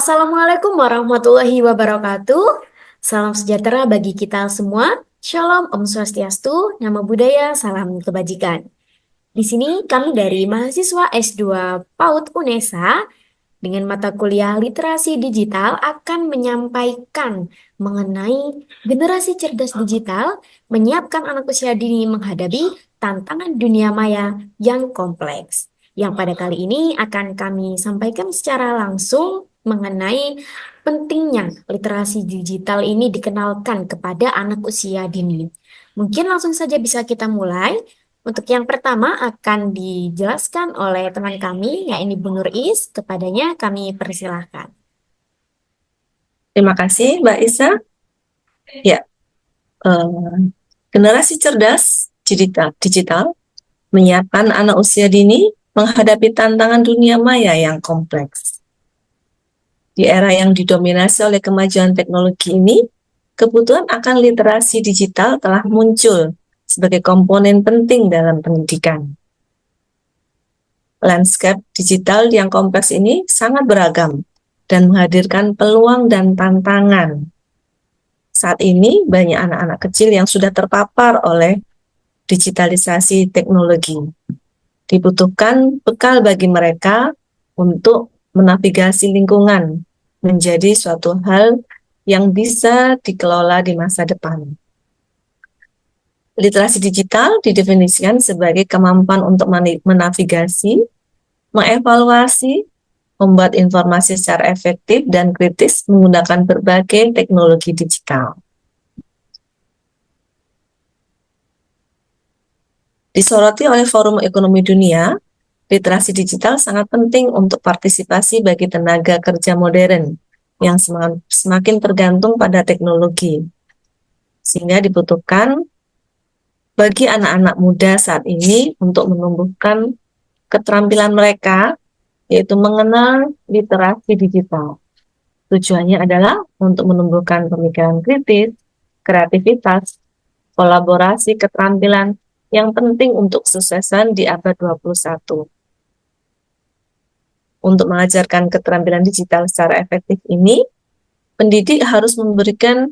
Assalamualaikum warahmatullahi wabarakatuh. Salam sejahtera bagi kita semua. Shalom, Om Swastiastu, Namo Buddhaya, salam kebajikan. Di sini kami dari mahasiswa S2 PAUD UNESA dengan mata kuliah literasi digital akan menyampaikan mengenai generasi cerdas digital menyiapkan anak usia dini menghadapi tantangan dunia maya yang kompleks. Yang pada kali ini akan kami sampaikan secara langsung mengenai pentingnya literasi digital ini dikenalkan kepada anak usia dini. Mungkin langsung saja bisa kita mulai. Untuk yang pertama akan dijelaskan oleh teman kami, yaitu Bu Nur Is. Kepadanya kami persilahkan. Terima kasih, Mbak Isa. Ya, generasi cerdas digital menyiapkan anak usia dini menghadapi tantangan dunia maya yang kompleks. Di era yang didominasi oleh kemajuan teknologi ini, kebutuhan akan literasi digital telah muncul sebagai komponen penting dalam pendidikan. Landscape digital yang kompleks ini sangat beragam dan menghadirkan peluang dan tantangan. Saat ini banyak anak-anak kecil yang sudah terpapar oleh digitalisasi teknologi. Dibutuhkan bekal bagi mereka untuk menavigasi lingkungan menjadi suatu hal yang bisa dikelola di masa depan. Literasi digital didefinisikan sebagai kemampuan untuk menavigasi, mengevaluasi, membuat informasi secara efektif dan kritis menggunakan berbagai teknologi digital. Disoroti oleh Forum Ekonomi Dunia, literasi digital sangat penting untuk partisipasi bagi tenaga kerja modern yang semakin tergantung pada teknologi. Sehingga dibutuhkan bagi anak-anak muda saat ini untuk menumbuhkan keterampilan mereka, yaitu mengenal literasi digital. Tujuannya adalah untuk menumbuhkan pemikiran kritis, kreativitas, kolaborasi, keterampilan yang penting untuk kesuksesan di abad 21. Untuk mengajarkan keterampilan digital secara efektif ini, pendidik harus memberikan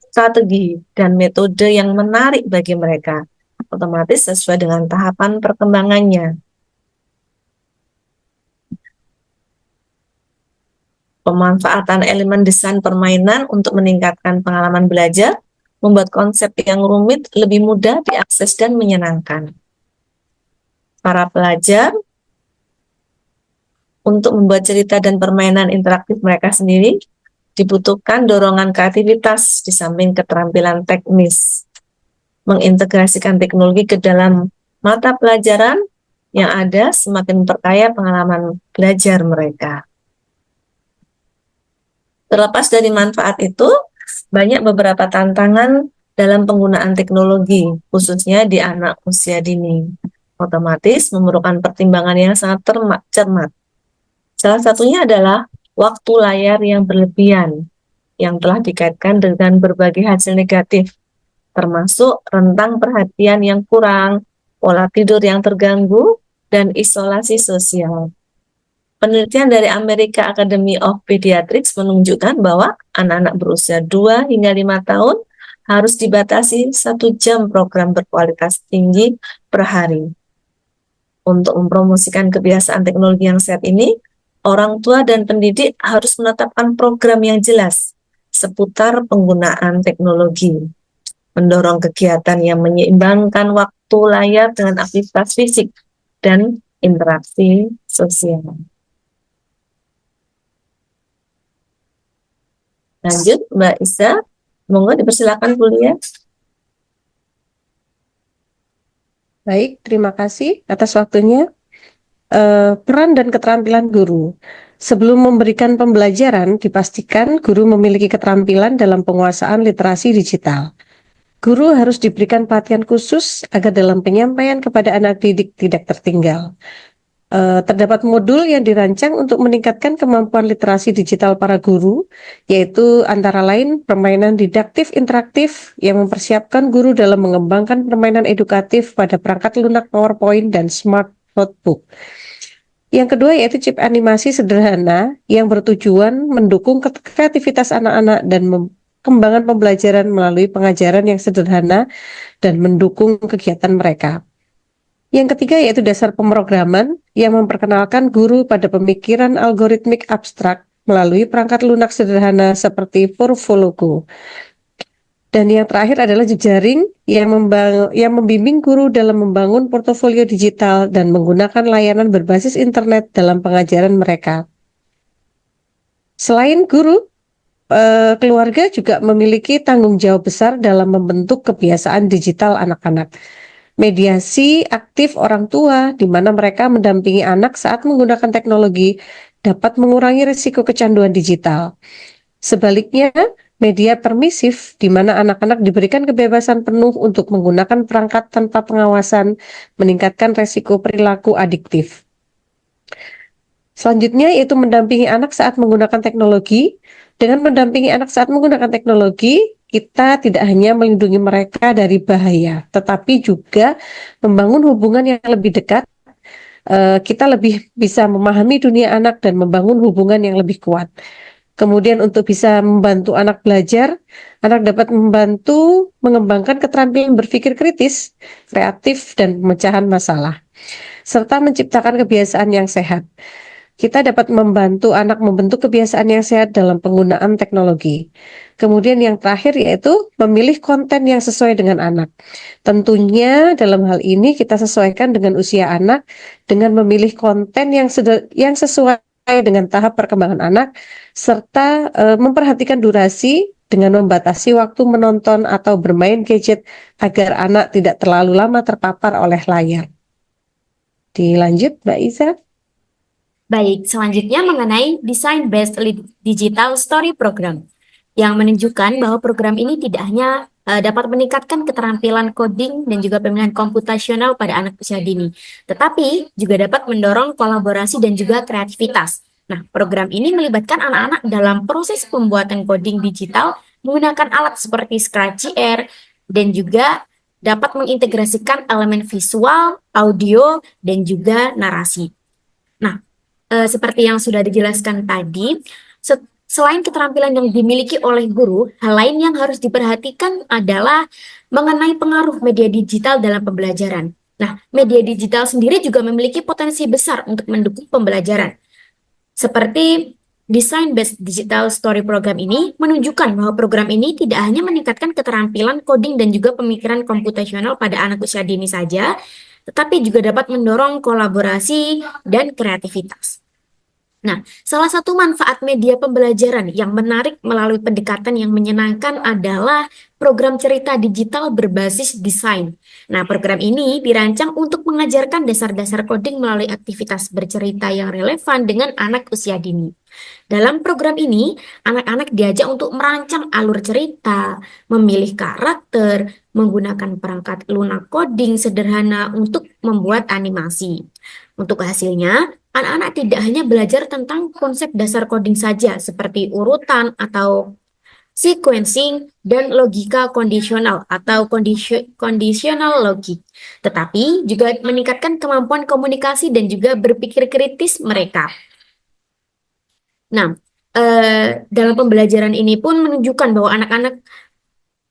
strategi dan metode yang menarik bagi mereka, otomatis sesuai dengan tahapan perkembangannya. Pemanfaatan elemen desain permainan untuk meningkatkan pengalaman belajar, membuat konsep yang rumit lebih mudah diakses dan menyenangkan. Para pelajar untuk membuat cerita dan permainan interaktif mereka sendiri, dibutuhkan dorongan kreativitas di samping keterampilan teknis. Mengintegrasikan teknologi ke dalam mata pelajaran yang ada semakin memperkaya pengalaman belajar mereka. Terlepas dari manfaat itu, banyak beberapa tantangan dalam penggunaan teknologi, khususnya di anak usia dini. Otomatis memerlukan pertimbangan yang sangat cermat. Salah satunya adalah waktu layar yang berlebihan, yang telah dikaitkan dengan berbagai hasil negatif, termasuk rentang perhatian yang kurang, pola tidur yang terganggu, dan isolasi sosial. Penelitian dari American Academy of Pediatrics menunjukkan bahwa anak-anak berusia 2 hingga 5 tahun harus dibatasi 1 jam program berkualitas tinggi per hari. Untuk mempromosikan kebiasaan teknologi yang sehat ini, orang tua dan pendidik harus menetapkan program yang jelas seputar penggunaan teknologi, mendorong kegiatan yang menyeimbangkan waktu layar dengan aktivitas fisik dan interaksi sosial. Lanjut, Mbak Isa, monggo dipersilakan kuliah. Baik, terima kasih atas waktunya. Peran dan keterampilan guru. Sebelum memberikan pembelajaran, dipastikan guru memiliki keterampilan dalam penguasaan literasi digital. Guru harus diberikan perhatian khusus agar dalam penyampaian kepada anak didik tidak tertinggal. Terdapat modul yang dirancang untuk meningkatkan kemampuan literasi digital para guru, yaitu antara lain permainan didaktif interaktif yang mempersiapkan guru dalam mengembangkan permainan edukatif pada perangkat lunak PowerPoint dan Smart Notebook. Yang kedua yaitu chip animasi sederhana yang bertujuan mendukung kreativitas anak-anak dan pengembangan pembelajaran melalui pengajaran yang sederhana dan mendukung kegiatan mereka. Yang ketiga yaitu dasar pemrograman yang memperkenalkan guru pada pemikiran algoritmik abstrak melalui perangkat lunak sederhana seperti Portfolio. Dan yang terakhir adalah jejaring yang membimbing guru dalam membangun portofolio digital dan menggunakan layanan berbasis internet dalam pengajaran mereka. Selain guru, keluarga juga memiliki tanggung jawab besar dalam membentuk kebiasaan digital anak-anak. Mediasi aktif orang tua, di mana mereka mendampingi anak saat menggunakan teknologi, dapat mengurangi risiko kecanduan digital. Sebaliknya, media permisif, di mana anak-anak diberikan kebebasan penuh untuk menggunakan perangkat tanpa pengawasan, meningkatkan risiko perilaku adiktif. Selanjutnya yaitu mendampingi anak saat menggunakan teknologi. Dengan mendampingi anak saat menggunakan teknologi, kita tidak hanya melindungi mereka dari bahaya, tetapi juga membangun hubungan yang lebih dekat. Kita lebih bisa memahami dunia anak dan membangun hubungan yang lebih kuat. Kemudian untuk bisa membantu anak belajar, anak dapat membantu mengembangkan keterampilan berpikir kritis, kreatif, dan pemecahan masalah, serta menciptakan kebiasaan yang sehat. Kita dapat membantu anak membentuk kebiasaan yang sehat dalam penggunaan teknologi. Kemudian yang terakhir yaitu memilih konten yang sesuai dengan anak. Tentunya dalam hal ini kita sesuaikan dengan usia anak dengan memilih konten yang sesuai dengan tahap perkembangan anak, serta memperhatikan durasi dengan membatasi waktu menonton atau bermain gadget agar anak tidak terlalu lama terpapar oleh layar. Dilanjut, Mbak Iza. Baik, selanjutnya mengenai Design Based Digital Story Program, yang menunjukkan bahwa program ini tidak hanya dapat meningkatkan keterampilan coding dan juga pemilihan komputasional pada anak usia dini, tetapi juga dapat mendorong kolaborasi dan juga kreativitas. Nah, program ini melibatkan anak-anak dalam proses pembuatan coding digital menggunakan alat seperti Scratch.jr dan juga dapat mengintegrasikan elemen visual, audio, dan juga narasi. Nah, seperti yang sudah dijelaskan tadi, selain keterampilan yang dimiliki oleh guru, hal lain yang harus diperhatikan adalah mengenai pengaruh media digital dalam pembelajaran. Nah, media digital sendiri juga memiliki potensi besar untuk mendukung pembelajaran. Seperti Design Based Digital Story Program ini menunjukkan bahwa program ini tidak hanya meningkatkan keterampilan coding dan juga pemikiran komputasional pada anak usia dini saja, tetapi juga dapat mendorong kolaborasi dan kreativitas. Nah, salah satu manfaat media pembelajaran yang menarik melalui pendekatan yang menyenangkan adalah program cerita digital berbasis desain. Nah, program ini dirancang untuk mengajarkan dasar-dasar coding melalui aktivitas bercerita yang relevan dengan anak usia dini. Dalam program ini, anak-anak diajak untuk merancang alur cerita, memilih karakter, menggunakan perangkat lunak coding sederhana untuk membuat animasi. Untuk hasilnya, anak-anak tidak hanya belajar tentang konsep dasar coding saja, seperti urutan atau sequencing dan logika kondisional atau conditional logic, tetapi juga meningkatkan kemampuan komunikasi dan juga berpikir kritis mereka. Nah, dalam pembelajaran ini pun menunjukkan bahwa anak-anak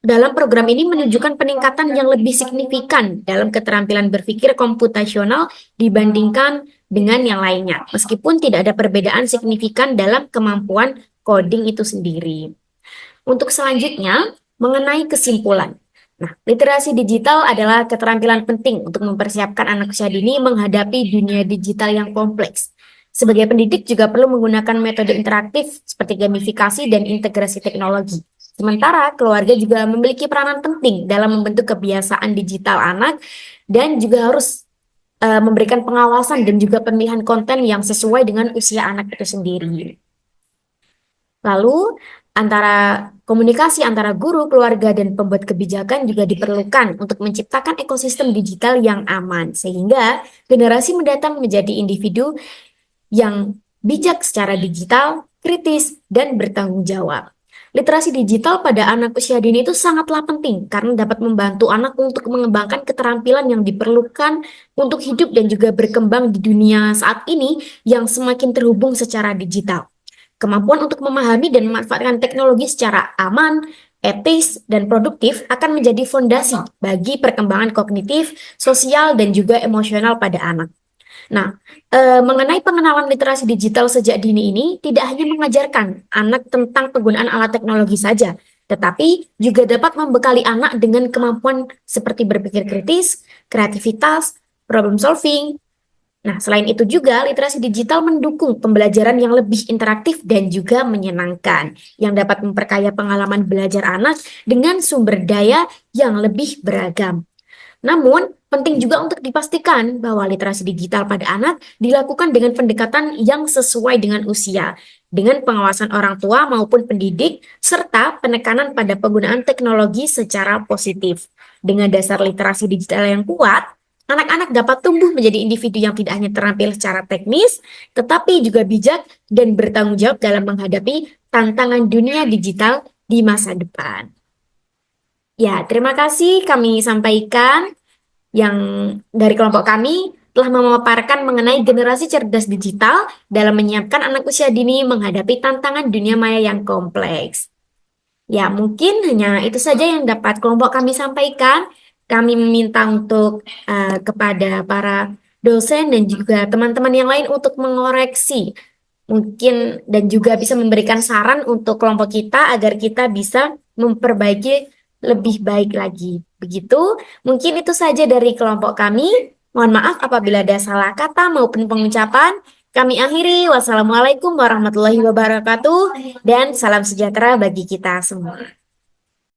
dalam program ini menunjukkan peningkatan yang lebih signifikan dalam keterampilan berpikir komputasional dibandingkan dengan yang lainnya, meskipun tidak ada perbedaan signifikan dalam kemampuan coding itu sendiri. Untuk selanjutnya, mengenai kesimpulan. Nah, literasi digital adalah keterampilan penting untuk mempersiapkan anak usia dini menghadapi dunia digital yang kompleks. Sebagai pendidik juga perlu menggunakan metode interaktif seperti gamifikasi dan integrasi teknologi. Sementara keluarga juga memiliki peranan penting dalam membentuk kebiasaan digital anak dan juga harus memberikan pengawasan dan juga pemilihan konten yang sesuai dengan usia anak itu sendiri. Lalu, komunikasi antara guru, keluarga, dan pembuat kebijakan juga diperlukan untuk menciptakan ekosistem digital yang aman, sehingga generasi mendatang menjadi individu yang bijak secara digital, kritis, dan bertanggung jawab. Literasi digital pada anak usia dini itu sangatlah penting karena dapat membantu anak untuk mengembangkan keterampilan yang diperlukan untuk hidup dan juga berkembang di dunia saat ini yang semakin terhubung secara digital. Kemampuan untuk memahami dan memanfaatkan teknologi secara aman, etis, dan produktif akan menjadi fondasi bagi perkembangan kognitif, sosial, dan juga emosional pada anak. Nah, mengenai pengenalan literasi digital sejak dini ini tidak hanya mengajarkan anak tentang penggunaan alat teknologi saja, tetapi juga dapat membekali anak dengan kemampuan seperti berpikir kritis, kreativitas, problem solving. Nah, selain itu juga literasi digital mendukung pembelajaran yang lebih interaktif dan juga menyenangkan, yang dapat memperkaya pengalaman belajar anak dengan sumber daya yang lebih beragam. Namun, penting juga untuk dipastikan bahwa literasi digital pada anak dilakukan dengan pendekatan yang sesuai dengan usia, dengan pengawasan orang tua maupun pendidik, serta penekanan pada penggunaan teknologi secara positif. Dengan dasar literasi digital yang kuat, anak-anak dapat tumbuh menjadi individu yang tidak hanya terampil secara teknis, tetapi juga bijak dan bertanggung jawab dalam menghadapi tantangan dunia digital di masa depan. Ya, terima kasih kami sampaikan yang dari kelompok kami telah memaparkan mengenai generasi cerdas digital dalam menyiapkan anak usia dini menghadapi tantangan dunia maya yang kompleks. Ya, mungkin hanya itu saja yang dapat kelompok kami sampaikan. Kami meminta untuk kepada para dosen dan juga teman-teman yang lain untuk mengoreksi mungkin dan juga bisa memberikan saran untuk kelompok kita agar kita bisa memperbaiki lebih baik lagi. Begitu, mungkin itu saja dari kelompok kami. Mohon maaf apabila ada salah kata maupun pengucapan. Kami akhiri. Wassalamualaikum warahmatullahi wabarakatuh dan salam sejahtera bagi kita semua.